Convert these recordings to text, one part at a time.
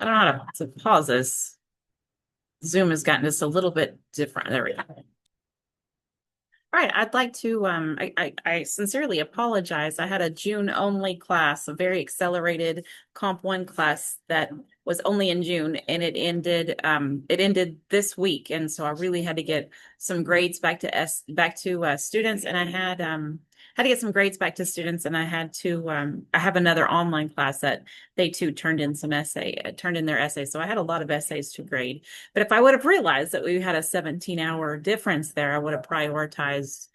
I don't know how to pause this. Zoom has gotten just a little bit different. There we go. All right, I'd like to I sincerely apologize. I had a June only class, a very accelerated Comp 1 class that was only in June, and it ended this week. And so I really had to get some grades back to students, and I had to get some grades back to students, and I have another online class that they too turned in their essay. So I had a lot of essays to grade. But if I would have realized that we had a 17-hour difference there, I would have prioritized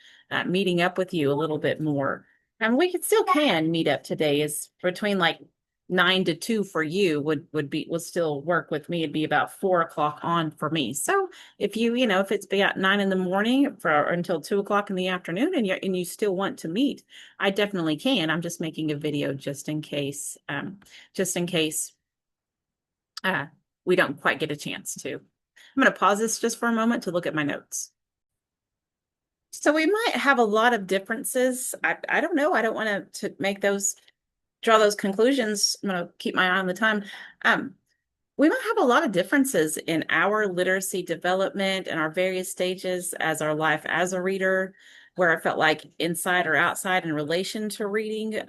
meeting up with you a little bit more. And we still can meet up today. Is between like 9 to 2 for you would still work with me. It'd be about 4 o'clock on for me. So if it's about 9 in the morning for until 2 o'clock in the afternoon, and you still want to meet, I definitely can. I'm just making a video just in case uh, we don't quite get a chance to. I'm going to pause this just for a moment to look at my notes. So we might have a lot of differences. I don't know. I don't want to draw those conclusions. I'm going to keep my eye on the time. We might have a lot of differences in our literacy development and our various stages as our life as a reader, where I felt like inside or outside in relation to reading.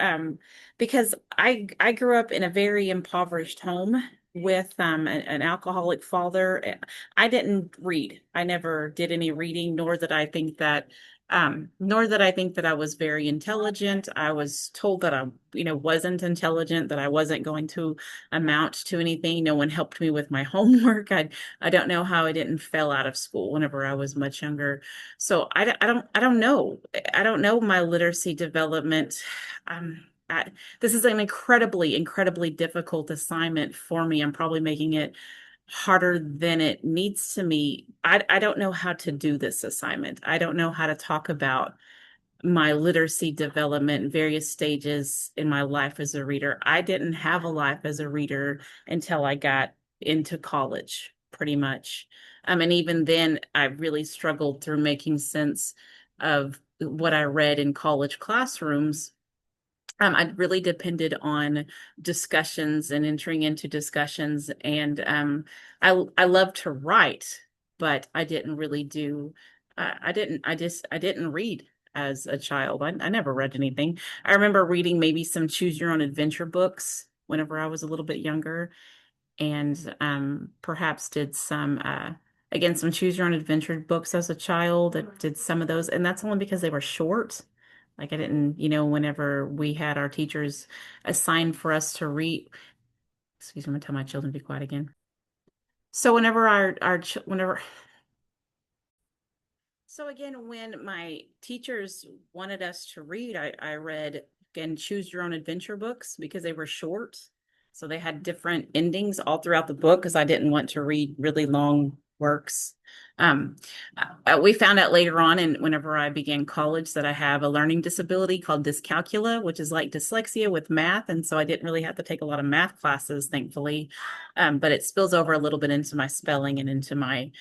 Because I grew up in a very impoverished home with an alcoholic father. I didn't read. I never did any reading, nor that I think that I was very intelligent. I was told that I, wasn't intelligent, that I wasn't going to amount to anything. No one helped me with my homework. I don't know how I didn't fail out of school whenever I was much younger. So I don't know. I don't know my literacy development. This is an incredibly, incredibly difficult assignment for me. I'm probably making it harder than it needs to me. I don't know how to do this assignment. I don't know how to talk about my literacy development, various stages in my life as a reader. I didn't have a life as a reader until I got into college, pretty much. And even then, I really struggled through making sense of what I read in college classrooms. I really depended on discussions and entering into discussions, and I love to write, but I didn't really do. I didn't read as a child. I never read anything. I remember reading maybe some choose your own adventure books whenever I was a little bit younger, and perhaps did some choose your own adventure books as a child. I did some of those, and that's only because they were short. Like I didn't, whenever we had our teachers assigned for us to read, excuse me, I'm gonna tell my children to be quiet again. So so again, when my teachers wanted us to read, I read again choose your own adventure books because they were short. So they had different endings all throughout the book because I didn't want to read really long works. Um, we found out later on, and whenever I began college, that I have a learning disability called dyscalculia, which is like dyslexia with math. And so I didn't really have to take a lot of math classes, thankfully. But it spills over a little bit into my spelling and into my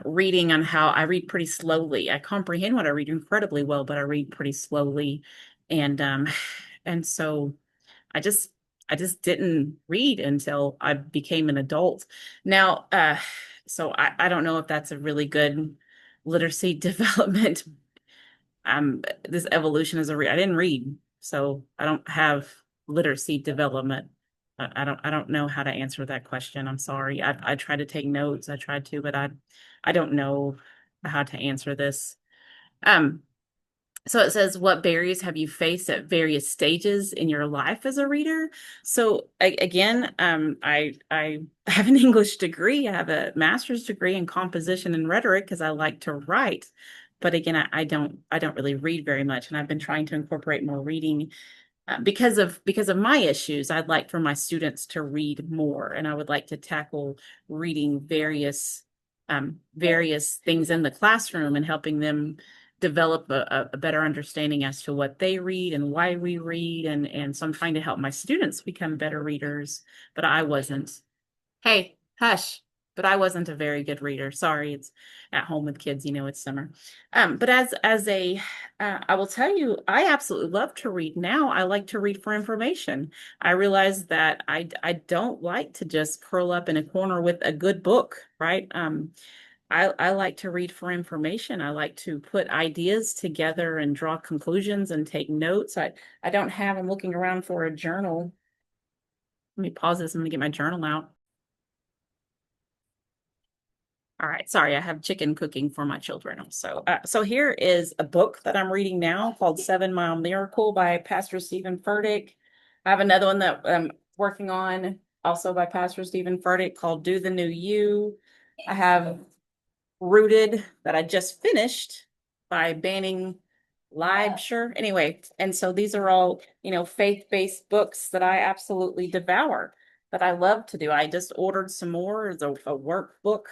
reading on how I read pretty slowly. I comprehend what I read incredibly well, but I read pretty slowly. And and so I just I just didn't read until I became an adult. Now, so I don't know if that's a really good literacy development. This evolution as a I didn't read, so I don't have literacy development. I don't know how to answer that question. I'm sorry. I tried to take notes. I tried to, but I don't know how to answer this. Um, so it says, what barriers have you faced at various stages in your life as a reader? So again, I have an English degree. I have a master's degree in composition and rhetoric because I like to write. But again, I don't really read very much, and I've been trying to incorporate more reading because of my issues. I'd like for my students to read more, and I would like to tackle reading various things in the classroom and helping them develop a better understanding as to what they read and why we read. And so I'm trying to help my students become better readers, but I wasn't. Hey, hush. but I wasn't a very good reader. Sorry, it's at home with kids, it's summer. But I will tell you, I absolutely love to read now. I like to read for information. I realize that I don't like to just curl up in a corner with a good book, right? I like to read for information. I like to put ideas together and draw conclusions and take notes. I don't have, I'm looking around for a journal. Let me pause this. I'm gonna get my journal out. All right, sorry, I have chicken cooking for my children. So here is a book that I'm reading now called 7 Mile Miracle by Pastor Stephen Furtick. I have another one that I'm working on, also by Pastor Stephen Furtick, called Do the New You. I have Rooted that I just finished by Banning Liebscher. Anyway, and so these are all, faith-based books that I absolutely devour, that I love to do. I just ordered some more. There's a workbook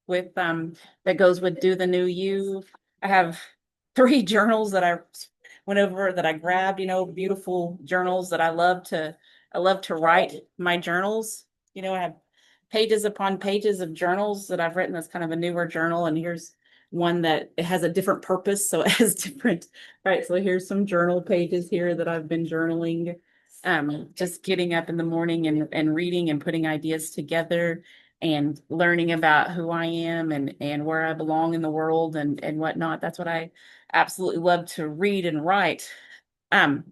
with that goes with Do the New You. I have 3 journals that I went over that I grabbed, beautiful journals that I love to write my journals. I have pages upon pages of journals that I've written. That's kind of a newer journal, and here's one that it has a different purpose, so it has different, right? So here's some journal pages here that I've been journaling, just getting up in the morning and reading and putting ideas together and learning about who I am and where I belong in the world and whatnot. That's what I absolutely love to read and write. Um,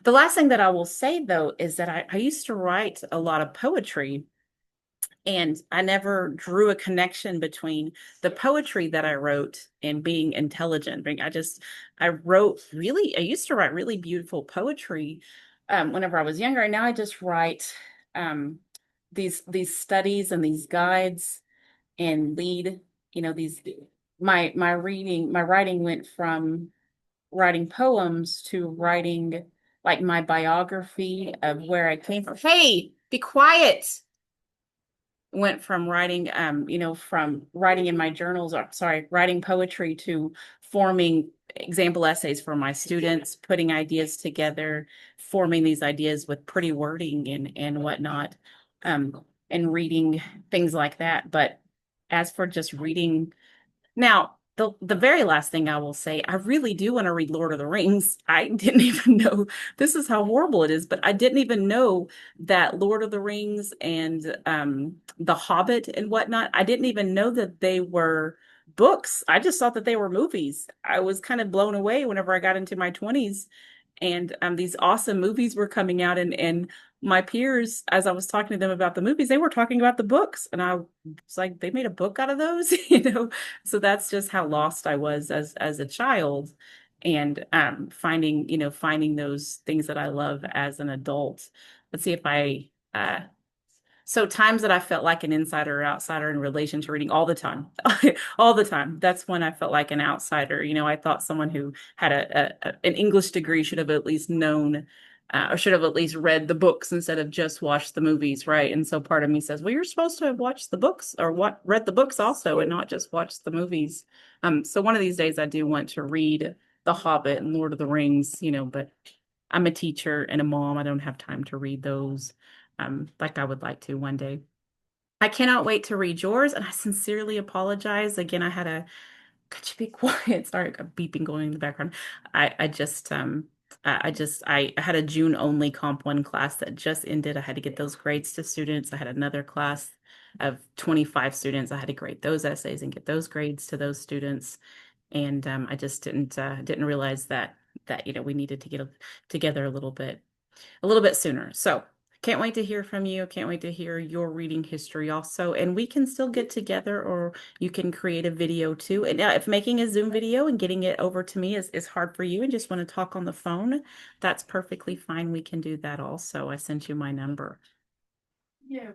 the last thing that I will say though is that I used to write a lot of poetry, and I never drew a connection between the poetry that I wrote and being intelligent. I used to write really beautiful poetry whenever I was younger. And now I just write these studies and these guides and lead, these, my writing went from writing poems to writing like my biography of where I came from. Hey, be quiet. Went from writing from writing in my journals, or sorry, writing poetry, to forming example essays for my students, putting ideas together, forming these ideas with pretty wording and whatnot, and reading things like that. But as for just reading now, the very last thing I will say, I really do want to read Lord of the Rings. I didn't even know, this is how horrible it is, but I didn't even know that Lord of the Rings and The Hobbit and whatnot, I didn't even know that they were books. I just thought that they were movies. I was kind of blown away whenever I got into my 20s and these awesome movies were coming out, and my peers, as I was talking to them about the movies, they were talking about the books, and I was like, they made a book out of those, So that's just how lost I was as a child, and finding those things that I love as an adult. Let's see if I so times that I felt like an insider or outsider in relation to reading, all the time, all the time. That's when I felt like an outsider. I thought someone who had an English degree should have at least known, or should have at least read the books instead of just watched the movies, right? And so part of me says, well, you're supposed to have watched the books or read the books also, and not just watched the movies. So one of these days I do want to read The Hobbit and Lord of the Rings, but I'm a teacher and a mom. I don't have time to read those like I would like to one day. I cannot wait to read yours, and I sincerely apologize. Again, could you be quiet? Sorry, a beeping going in the background. I had a June only Comp 1 class that just ended. I had to get those grades to students. I had another class of 25 students. I had to grade those essays and get those grades to those students. And I just didn't realize that we needed to get together a little bit sooner. So can't wait to hear from you. Can't wait to hear your reading history also. And we can still get together, or you can create a video too. And if making a Zoom video and getting it over to me is hard for you and just want to talk on the phone, that's perfectly fine. We can do that also. I sent you my number. Yeah.